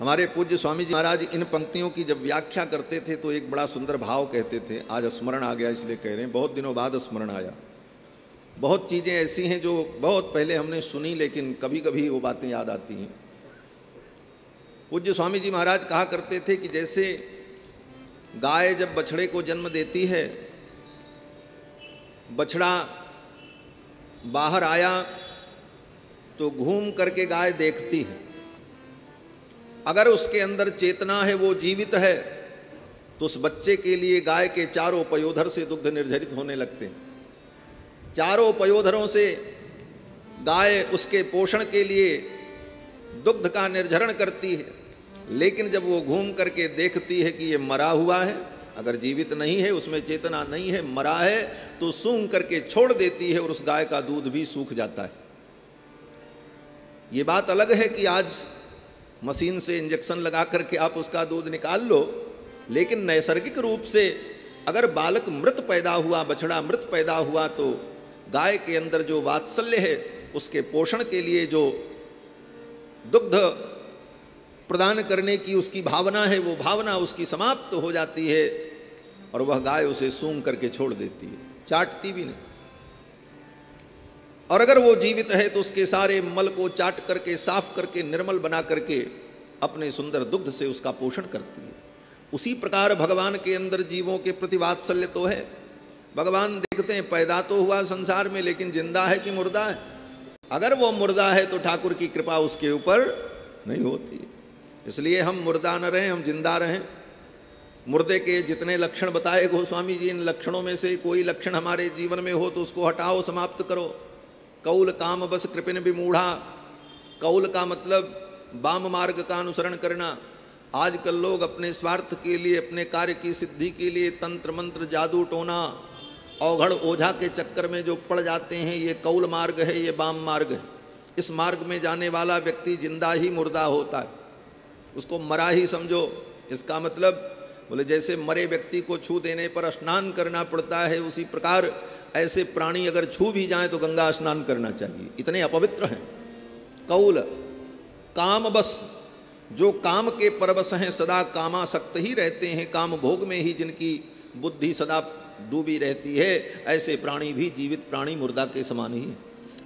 हमारे पूज्य स्वामी जी महाराज इन पंक्तियों की जब व्याख्या करते थे तो एक बड़ा सुंदर भाव कहते थे। आज स्मरण आ गया इसलिए कह रहे हैं, बहुत दिनों बाद स्मरण आया। बहुत चीज़ें ऐसी हैं जो बहुत पहले हमने सुनी, लेकिन कभी कभी वो बातें याद आती हैं। पूज्य स्वामी जी महाराज कहा करते थे कि जैसे गाय जब बछड़े को जन्म देती है, बछड़ा बाहर आया तो घूम करके गाय देखती है। अगर उसके अंदर चेतना है, वो जीवित है, तो उस बच्चे के लिए गाय के चारों पयोधर से दुग्ध निर्झरित होने लगते हैं। चारों पयोधरों से गाय उसके पोषण के लिए दुग्ध का निर्झरण करती है। लेकिन जब वो घूम करके देखती है कि ये मरा हुआ है, अगर जीवित नहीं है, उसमें चेतना नहीं है, मरा है, तो सूंघ करके छोड़ देती है और उस गाय का दूध भी सूख जाता है। ये बात अलग है कि आज मशीन से इंजेक्शन लगा करके आप उसका दूध निकाल लो, लेकिन नैसर्गिक रूप से अगर बालक मृत पैदा हुआ, बछड़ा मृत पैदा हुआ, तो गाय के अंदर जो वात्सल्य है, उसके पोषण के लिए जो दुग्ध प्रदान करने की उसकी भावना है, वो भावना उसकी समाप्त हो जाती है और वह गाय उसे सूंघ करके छोड़ देती है, चाटती भी नहीं। और अगर वो जीवित है तो उसके सारे मल को चाट करके, साफ करके, निर्मल बना करके अपने सुंदर दुग्ध से उसका पोषण करती है। उसी प्रकार भगवान के अंदर जीवों के प्रति वात्सल्य तो है। भगवान देखते हैं पैदा तो हुआ संसार में, लेकिन जिंदा है कि मुर्दा है। अगर वो मुर्दा है तो ठाकुर की कृपा उसके ऊपर नहीं होती। इसलिए हम मुर्दा न रहें, हम जिंदा रहें। मुर्दे के जितने लक्षण बताए गोस्वामी जी, इन लक्षणों में से कोई लक्षण हमारे जीवन में हो तो उसको हटाओ, समाप्त करो। कौल काम बस कृपिन विमूढ़ा। कौल का मतलब वाम मार्ग का अनुसरण करना। आजकल लोग अपने स्वार्थ के लिए, अपने कार्य की सिद्धि के लिए तंत्र मंत्र, जादू टोना, औघड़ ओझा के चक्कर में जो पड़ जाते हैं, ये कौल मार्ग है, ये वाम मार्ग है। इस मार्ग में जाने वाला व्यक्ति जिंदा ही मुर्दा होता है, उसको मरा ही समझो। इसका मतलब बोले जैसे मरे व्यक्ति को छू देने पर स्नान करना पड़ता है, उसी प्रकार ऐसे प्राणी अगर छू भी जाएं तो गंगा स्नान करना चाहिए, इतने अपवित्र हैं। कौल काम बस, जो काम के परवश हैं, सदा कामासक्त ही रहते हैं, काम भोग में ही जिनकी बुद्धि सदा डूबी रहती है, ऐसे प्राणी भी जीवित प्राणी मुर्दा के समान ही है।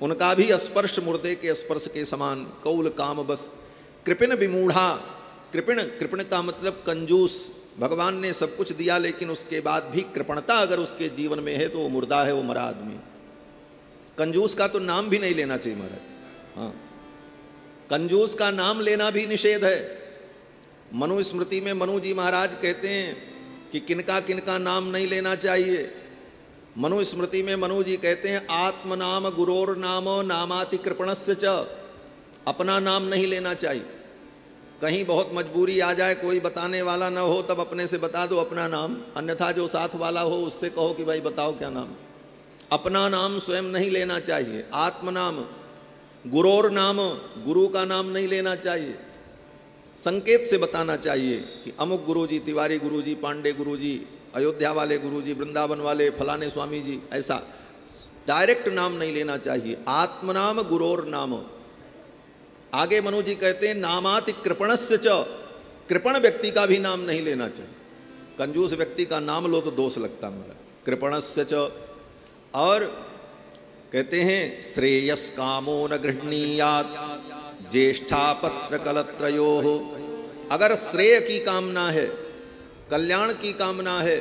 उनका भी स्पर्श मुर्दे के स्पर्श के समान। कौल काम बस कृपिन विमूढ़ा। कृपिण, कृपिण का मतलब कंजूस। भगवान ने सब कुछ दिया, लेकिन उसके बाद भी कृपणता अगर उसके जीवन में है तो वो मुर्दा है, वो मरा आदमी। कंजूस का तो नाम भी नहीं लेना चाहिए महाराज। हाँ, कंजूस का नाम लेना भी निषेध है। मनुस्मृति में मनु जी महाराज कहते हैं कि किनका किनका नाम नहीं लेना चाहिए। मनुस्मृति में मनु जी कहते हैं आत्म नाम गुरोर नामो नामाति कृपणस्य च। अपना नाम नहीं लेना चाहिए। कहीं बहुत मजबूरी आ जाए, कोई बताने वाला न हो, तब अपने से बता दो अपना नाम, अन्यथा जो साथ वाला हो उससे कहो कि भाई बताओ क्या नाम। अपना नाम स्वयं नहीं लेना चाहिए। आत्म नाम, गुरोर नाम, गुरु का नाम नहीं लेना चाहिए। संकेत से बताना चाहिए कि अमुक गुरुजी, तिवारी गुरुजी, पांडे गुरुजी, अयोध्या वाले गुरुजी, वृंदावन वाले फलाने स्वामी जी, ऐसा डायरेक्ट नाम नहीं लेना चाहिए। आत्मनाम गुरोर नाम। आगे मनु जी कहते हैं नामाति कृपणस्य च। कृपण व्यक्ति का भी नाम नहीं लेना चाहिए। कंजूस व्यक्ति का नाम लो तो दोष लगता हमारा। कृपणस्य च। और कहते हैं श्रेयस कामो न गृह्णीयात् ज्येष्ठा पत्र कलत्रयोः। अगर श्रेय की कामना है, कल्याण की कामना है,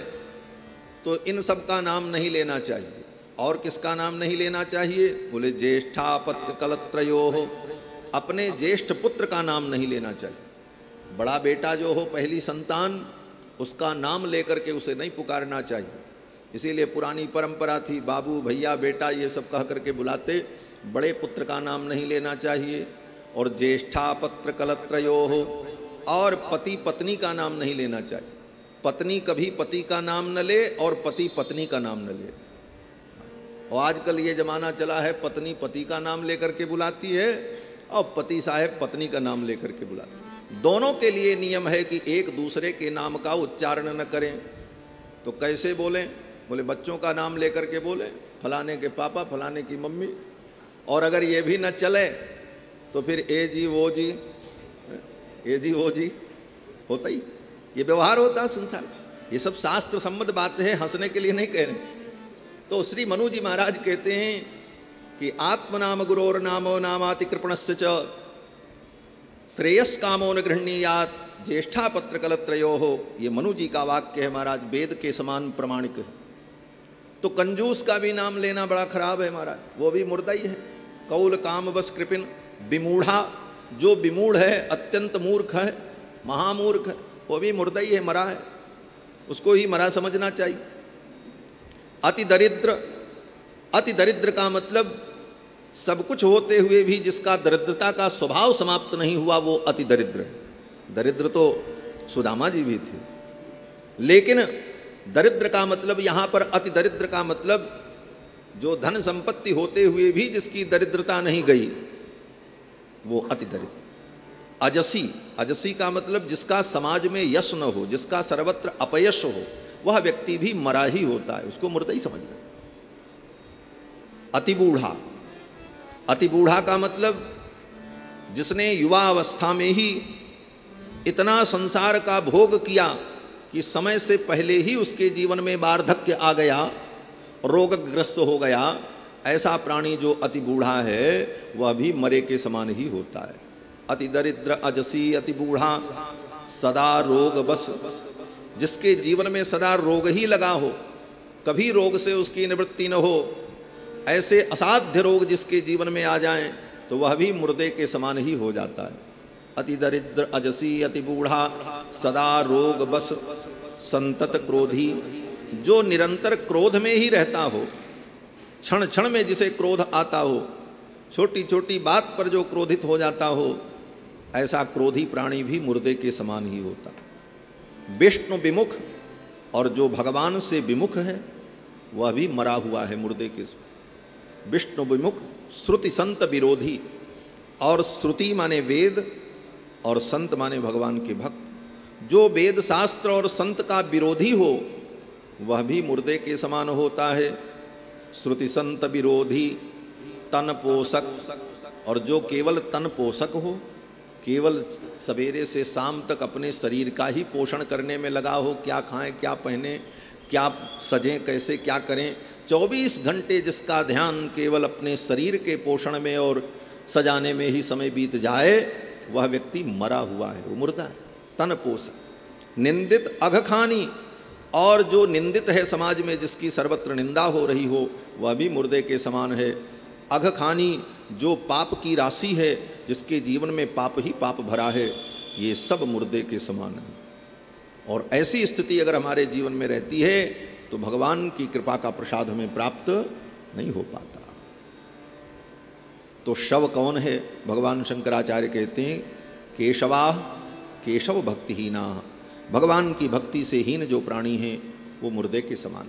तो इन सब का नाम नहीं लेना चाहिए। और किसका नाम नहीं लेना चाहिए? बोले ज्येष्ठा पत्र कलत्रयोः। अपने ज्येष्ठ पुत्र का नाम नहीं लेना चाहिए। बड़ा बेटा जो हो, पहली संतान, उसका नाम लेकर के उसे नहीं पुकारना चाहिए। इसीलिए पुरानी परंपरा थी, बाबू, भैया, बेटा ये सब कह करके बुलाते। बड़े पुत्र का नाम नहीं लेना चाहिए। और ज्येष्ठा पत्र कलत्रयोः। और पति पत्नी का नाम नहीं लेना चाहिए। पत्नी कभी पति का नाम न ले और पति पत्नी का नाम न ले। और आजकल ये जमाना चला है, पत्नी पति का नाम लेकर के बुलाती है और पति साहब पत्नी का नाम लेकर के बुलाते हैं। दोनों के लिए नियम है कि एक दूसरे के नाम का उच्चारण न करें। तो कैसे बोलें? बोले बच्चों का नाम लेकर के बोले, फलाने के पापा, फलाने की मम्मी। और अगर ये भी न चले तो फिर ए जी, वो जी, ये जी वो जी होता ही, ये व्यवहार होता है संसार। ये सब शास्त्र सम्मत बातें हैं, हंसने के लिए नहीं कह रहे। तो श्री मनु जी महाराज कहते हैं कि आत्मनाम गुरोर नामो नामाति कृपणस्य च श्रेयस कामो न गृहणीयात् ज्येष्ठा पत्र कलत्रयो हो। ये मनु जी का वाक्य है महाराज, वेद के समान प्रमाणिक है। तो कंजूस का भी नाम लेना बड़ा खराब है महाराज, वो भी मुर्दा ही है। कौल काम बस कृपिन विमूढ़ा, जो विमूढ़ है, अत्यंत मूर्ख है, महामूर्ख है, वो भी मुर्दा ही है, मरा है, उसको ही मरा समझना चाहिए। अति दरिद्र, अति दरिद्र का मतलब सब कुछ होते हुए भी जिसका दरिद्रता का स्वभाव समाप्त नहीं हुआ, वो अति दरिद्र है। दरिद्र तो सुदामा जी भी थे, लेकिन दरिद्र का मतलब यहाँ पर अति दरिद्र का मतलब जो धन संपत्ति होते हुए भी जिसकी दरिद्रता नहीं गई, वो अति दरिद्र। अजसी, अजसी का मतलब जिसका समाज में यश न हो, जिसका सर्वत्र अपयश हो, वह व्यक्ति भी मरा ही होता है, उसको मुर्दा ही समझना। अति बूढ़ा, अति बूढ़ा का मतलब जिसने युवा अवस्था में ही इतना संसार का भोग किया कि समय से पहले ही उसके जीवन में वार्धक्य आ गया, रोगग्रस्त हो गया, ऐसा प्राणी जो अति बूढ़ा है वह भी मरे के समान ही होता है। अति दरिद्र अजसी अति बूढ़ा सदा रोग बस, जिसके जीवन में सदा रोग ही लगा हो, कभी रोग से उसकी निवृत्ति न हो, ऐसे असाध्य रोग जिसके जीवन में आ जाएं तो वह भी मुर्दे के समान ही हो जाता है। अति दरिद्र अजसी अति बूढ़ा सदा रोग बस संतत क्रोधी, जो निरंतर क्रोध में ही रहता हो, क्षण क्षण में जिसे क्रोध आता हो, छोटी छोटी बात पर जो क्रोधित हो जाता हो, ऐसा क्रोधी प्राणी भी मुर्दे के समान ही होता। विष्णु विमुख, और जो भगवान से विमुख है वह भी मरा हुआ है, मुर्दे के समान। विष्णु विमुख, श्रुति संत विरोधी, और श्रुति माने वेद और संत माने भगवान के भक्त। जो वेद शास्त्र और संत का विरोधी हो वह भी मुर्दे के समान होता है। श्रुति संत विरोधी तन पोषक, और जो केवल तन पोषक हो, केवल सवेरे से शाम तक अपने शरीर का ही पोषण करने में लगा हो, क्या खाएं, क्या पहने, क्या सजें, कैसे क्या करें, 24 घंटे जिसका ध्यान केवल अपने शरीर के पोषण में और सजाने में ही समय बीत जाए, वह व्यक्ति मरा हुआ है, वो मुर्दा है, तन पोषक। निंदित अघखानी, और जो निंदित है समाज में, जिसकी सर्वत्र निंदा हो रही हो, वह भी मुर्दे के समान है। अघखानी, जो पाप की राशि है, जिसके जीवन में पाप ही पाप भरा है, ये सब मुर्दे के समान है। और ऐसी स्थिति अगर हमारे जीवन में रहती है तो भगवान की कृपा का प्रसाद हमें प्राप्त नहीं हो पाता। तो शव कौन है? भगवान शंकराचार्य कहते हैं केशवा केशव भक्तिहीना, भगवान की भक्ति से हीन जो प्राणी हैं वो मुर्दे के समान।